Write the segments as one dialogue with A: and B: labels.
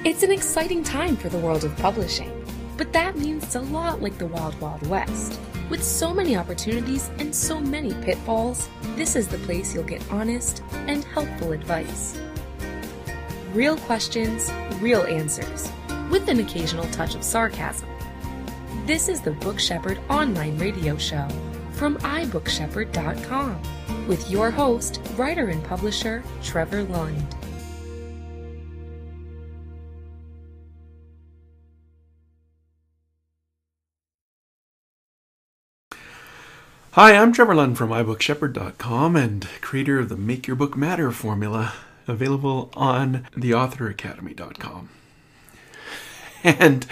A: It's an exciting time for the world of publishing, but that means it's a lot like the Wild Wild West. With so many opportunities and so many pitfalls, this is the place you'll get honest and helpful advice. Real questions, real answers, with an occasional touch of sarcasm. This is the Book Shepherd online radio show from iBookShepherd.com with your host, writer and publisher, Trevor Lund.
B: Hi, I'm Trevor Lund from iBookShepherd.com and creator of the Make Your Book Matter formula, available on theauthoracademy.com. And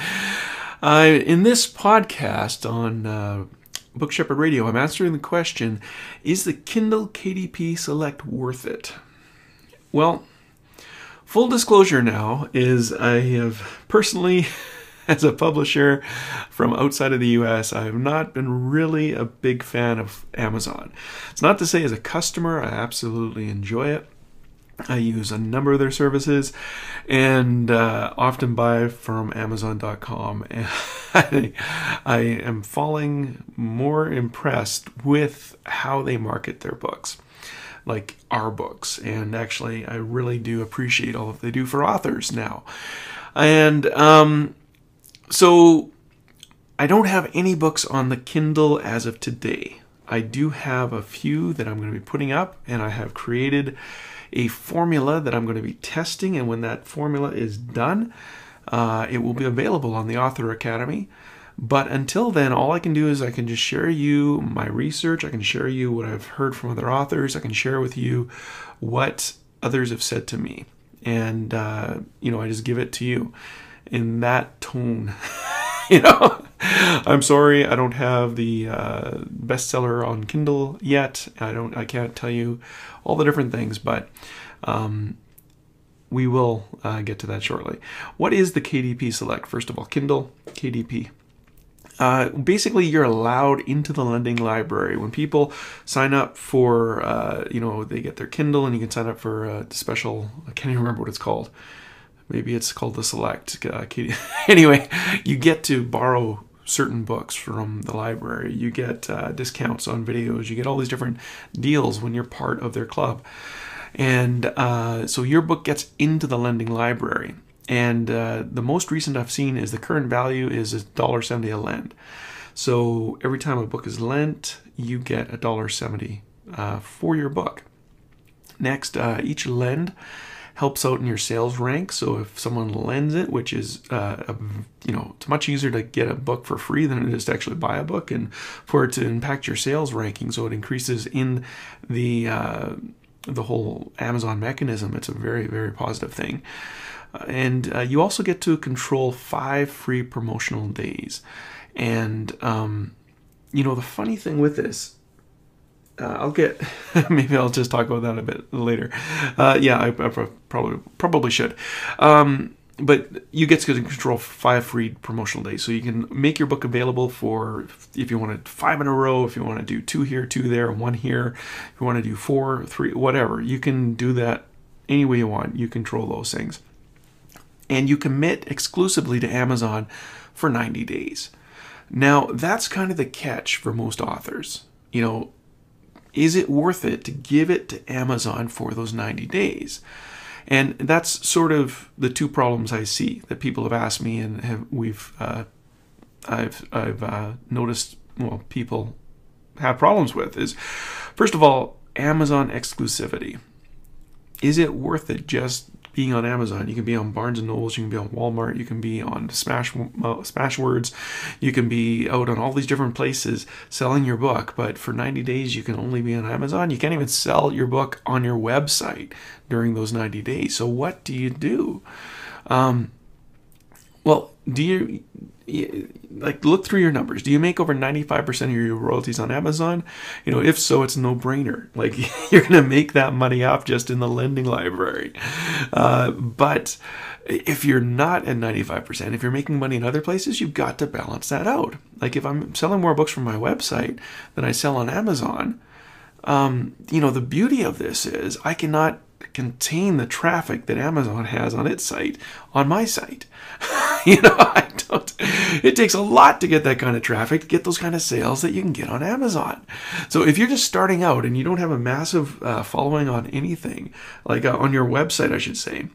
B: in this podcast on Book Shepherd Radio, I'm answering the question, is the Kindle KDP Select worth it? Well, full disclosure now is I have personally, as a publisher from outside of the US, I have not been really a big fan of Amazon. It's not to say as a customer, I absolutely enjoy it. I use a number of their services and often buy from Amazon.com. And I am falling more impressed with how they market their books, like our books. And actually, I really do appreciate all that they do for authors now. And so I don't have any books on the Kindle as of today. I do have a few that I'm going to be putting up, and I have created a formula that I'm going to be testing, and when that formula is done, it will be available on the Author Academy. But until then, all I can do is I can just share you my research, I can share you what I've heard from other authors, I can share with you what others have said to me, and I just give it to you in that tone. I'm sorry I don't have the bestseller on Kindle yet. I can't tell you all the different things, but we will get to that shortly. What is the KDP Select? First of all, Kindle KDP. Basically, you're allowed into the lending library. When people sign up for, they get their Kindle, and you can sign up for a special, I can't even remember what it's called. Maybe it's called the Select. Anyway, you get to borrow certain books from the library. You get discounts on videos. You get all these different deals when you're part of their club. And so your book gets into the lending library. And the most recent I've seen is the current value is $1.70 a lend. So every time a book is lent, you get $1.70 for your book. Next, each lend helps out in your sales rank. So if someone lends it, which is, it's much easier to get a book for free than it is to actually buy a book, and for it to impact your sales ranking, so it increases in the whole Amazon mechanism. It's a very, very positive thing. And you also get to control 5 free promotional days. And, the funny thing with this, maybe I'll just talk about that a bit later. I probably should. But you get to control 5 free promotional days. So you can make your book available for, if you want to 5 in a row, if you want to do 2 here, 2 there, 1 here, if you want to do 4, 3, whatever. You can do that any way you want. You control those things. And you commit exclusively to Amazon for 90 days. Now, that's kind of the catch for most authors. Is it worth it to give it to Amazon for those 90 days? And that's sort of the 2 problems I see that people have asked me, and I've noticed people have problems with is, first of all, Amazon exclusivity. Is it worth it just being on Amazon? You can be on Barnes & Nobles, you can be on Walmart, you can be on Smashwords, you can be out on all these different places selling your book, but for 90 days you can only be on Amazon. You can't even sell your book on your website during those 90 days. So what do you do? Do you look through your numbers? Do you make over 95% of your royalties on Amazon? If so, it's a no-brainer. You're going to make that money off just in the lending library. But if you're not at 95%, if you're making money in other places, you've got to balance that out. If I'm selling more books from my website than I sell on Amazon, the beauty of this is I cannot contain the traffic that Amazon has on its site on my site. I don't. It takes a lot to get that kind of traffic, to get those kind of sales that you can get on Amazon. So if you're just starting out and you don't have a massive following on anything, like on your website, I should say,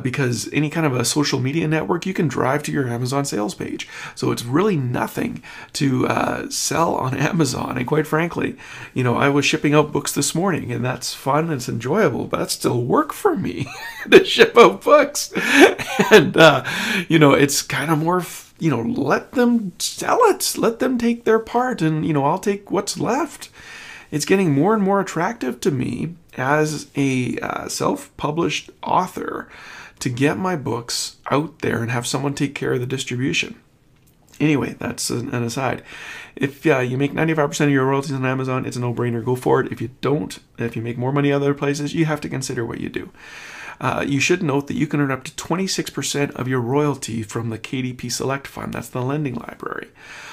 B: because any kind of a social media network, you can drive to your Amazon sales page. So it's really nothing to sell on Amazon. And quite frankly, I was shipping out books this morning, and that's fun, and it's enjoyable, but that's still work for me to ship out books. And, it's kind of more, let them sell it. Let them take their part, and, I'll take what's left. It's getting more and more attractive to me as a self-published author to get my books out there and have someone take care of the distribution. Anyway, that's an aside. If you make 95% of your royalties on Amazon, it's a no-brainer. Go for it. If you don't, if you make more money other places, you have to consider what you do. You should note that you can earn up to 26% of your royalty from the KDP Select Fund. That's the lending library.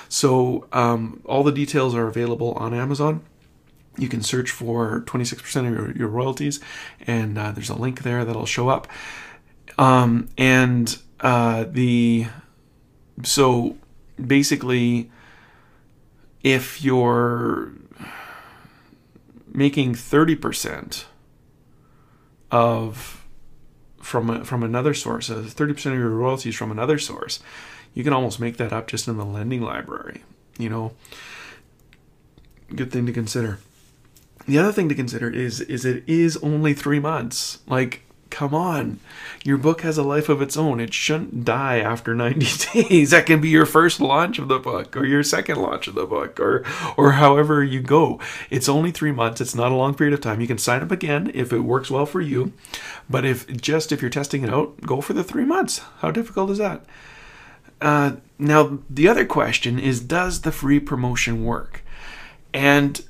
B: So all the details are available on Amazon. You can search for 26% of your royalties, and there's a link there that'll show up. So basically, if you're making 30% from another source, 30% of your royalties from another source, you can almost make that up just in the lending library. Good thing to consider. The other thing to consider is it is only 3 months. Like, come on. Your book has a life of its own. It shouldn't die after 90 days. That can be your first launch of the book, or your second launch of the book, or however you go. It's only 3 months. It's not a long period of time. You can sign up again if it works well for you. But if you're testing it out, go for the 3 months. How difficult is that? Now, the other question is, does the free promotion work? And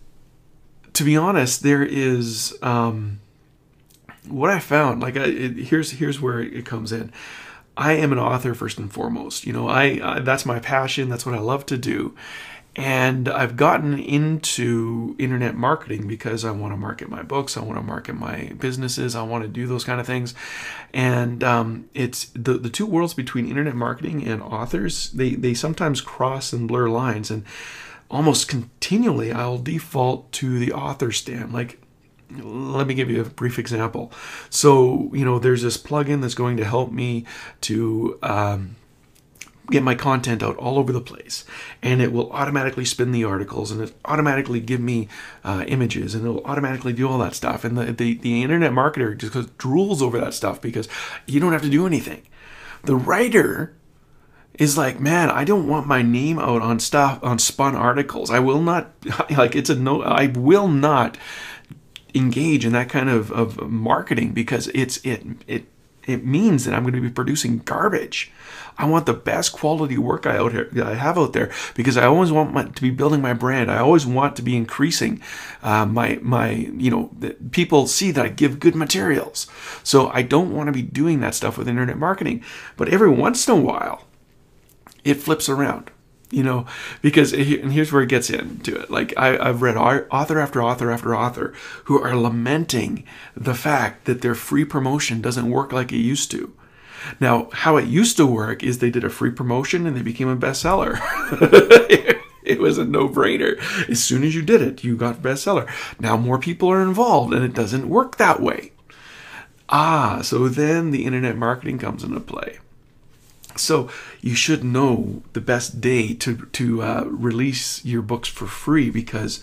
B: to be honest, there is what I found. Like, here's where it comes in. I am an author first and foremost. That's my passion. That's what I love to do. And I've gotten into internet marketing because I want to market my books. I want to market my businesses. I want to do those kind of things. And it's the two worlds between internet marketing and authors. They sometimes cross and blur lines, and almost continually I'll default to the author stand. Like, let me give you a brief example. So, there's this plugin that's going to help me to get my content out all over the place, and it will automatically spin the articles, and it automatically give me images, and it'll automatically do all that stuff. And the internet marketer just drools over that stuff because you don't have to do anything. The writer is like, man, I don't want my name out on spun articles. I will not, I will not engage in that kind of marketing, because it means that I'm going to be producing garbage. I want the best quality work I have out there, because I always want to be building my brand. I always want to be increasing people see that I give good materials. So I don't want to be doing that stuff with internet marketing. But every once in a while, it flips around, because, and here's where it gets into it. Like, I've read author after author after author who are lamenting the fact that their free promotion doesn't work like it used to. Now, how it used to work is they did a free promotion and they became a bestseller. It was a no-brainer. As soon as you did it, you got bestseller. Now more people are involved, and it doesn't work that way. So then the internet marketing comes into play. So you should know the best day to release your books for free, because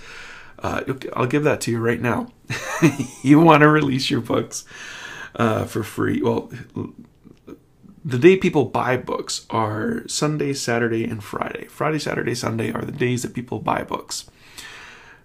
B: I'll give that to you right now. You want to release your books for free. Well, the day people buy books are Sunday, Saturday, and Friday. Friday, Saturday, Sunday are the days that people buy books.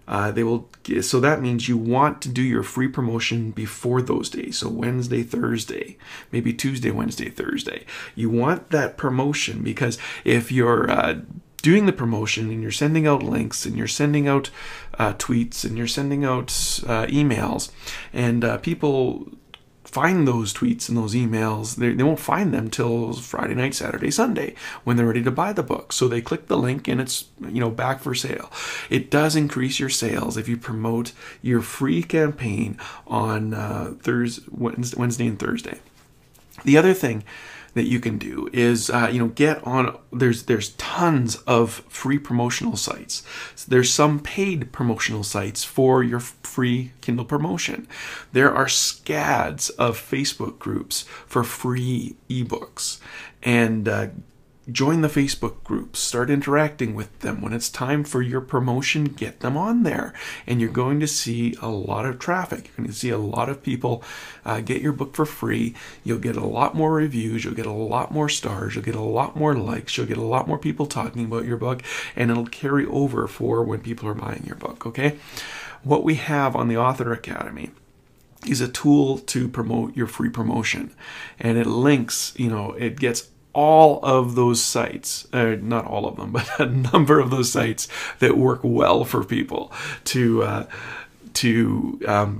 B: So that means you want to do your free promotion before those days. So Wednesday, Thursday, maybe Tuesday, Wednesday, Thursday. You want that promotion, because if you're doing the promotion and you're sending out links and you're sending out tweets and you're sending out emails, and people find those tweets and those emails. They won't find them till Friday night, Saturday, Sunday when they're ready to buy the book. So they click the link and it's, back for sale. It does increase your sales if you promote your free campaign on Wednesday and Thursday. The other thing that you can do is, get on, there's tons of free promotional sites. So there's some paid promotional sites for your free Kindle promotion. There are scads of Facebook groups for free ebooks. And join the Facebook groups, start interacting with them. When it's time for your promotion, get them on there. And you're going to see a lot of traffic. You're going to see a lot of people get your book for free. You'll get a lot more reviews. You'll get a lot more stars. You'll get a lot more likes. You'll get a lot more people talking about your book. And it'll carry over for when people are buying your book, okay? What we have on the Author Academy is a tool to promote your free promotion. And it links, it gets all of those sites, not all of them, but a number of those sites that work well for people to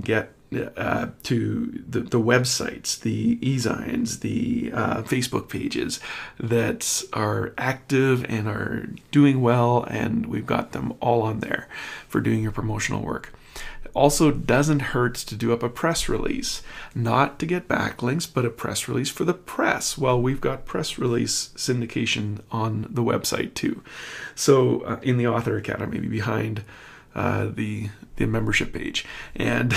B: get to the websites, the e-zines, the Facebook pages that are active and are doing well, and we've got them all on there for doing your promotional work. Also doesn't hurt to do up a press release, not to get backlinks, but a press release for the press. Well, we've got press release syndication on the website too. So in the Author Academy, behind the membership page, and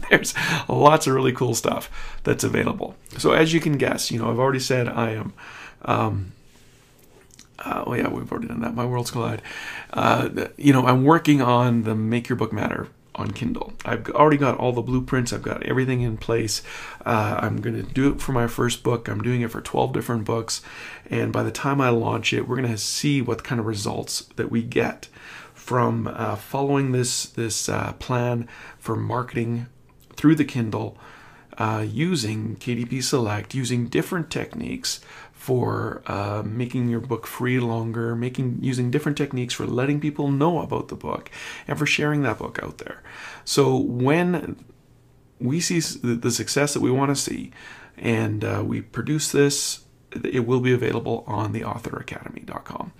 B: there's lots of really cool stuff that's available. So as you can guess, I've already said I am. Oh yeah, we've already done that. My Worlds Collide. I'm working on the Make Your Book Matter on Kindle. I've already got all the blueprints. I've got everything in place. I'm going to do it for my first book. I'm doing it for 12 different books. And by the time I launch it, we're going to see what kind of results that we get from following this plan for marketing through the Kindle, using KDP Select, using different techniques for making your book free longer, using different techniques for letting people know about the book, and for sharing that book out there. So when we see the success that we want to see, and we produce this, it will be available on the authoracademy.com.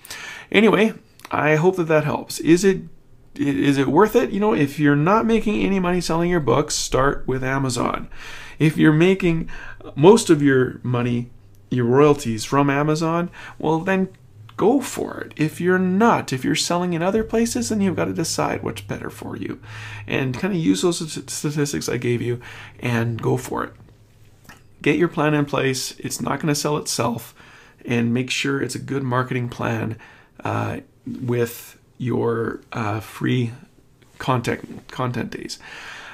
B: Anyway, I hope that helps. Is it worth it? If you're not making any money selling your books, start with Amazon. If you're making most of your money, your royalties from Amazon, well then go for it. If you're not, if you're selling in other places, then you've got to decide what's better for you, and kind of use those statistics I gave you and go for it. Get your plan in place. It's not going to sell itself, and make sure it's a good marketing plan with your free content days.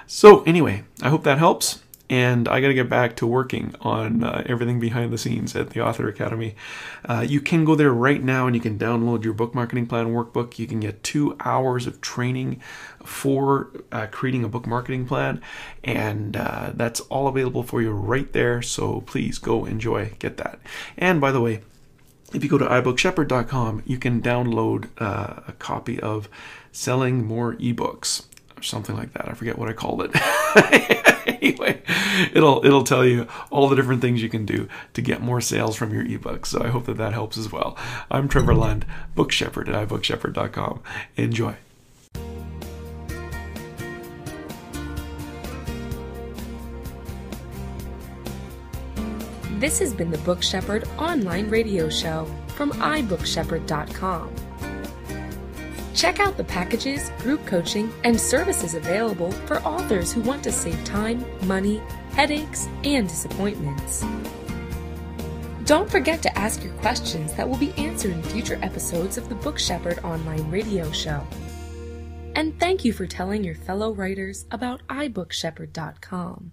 B: So anyway, I hope that helps. And I got to get back to working on everything behind the scenes at the Author Academy. You can go there right now and you can download your book marketing plan workbook. You can get 2 hours of training for creating a book marketing plan. And that's all available for you right there. So please go enjoy, get that. And by the way, if you go to iBookShepherd.com, you can download a copy of Selling More eBooks, or something like that. I forget what I called it. Anyway, it'll tell you all the different things you can do to get more sales from your ebooks. So I hope that helps as well. I'm Trevor Lund, Book Shepherd at iBookShepherd.com. Enjoy.
A: This has been the Book Shepherd online radio show from iBookShepherd.com. Check out the packages, group coaching, and services available for authors who want to save time, money, headaches, and disappointments. Don't forget to ask your questions that will be answered in future episodes of the Book Shepherd online radio show. And thank you for telling your fellow writers about iBookShepherd.com.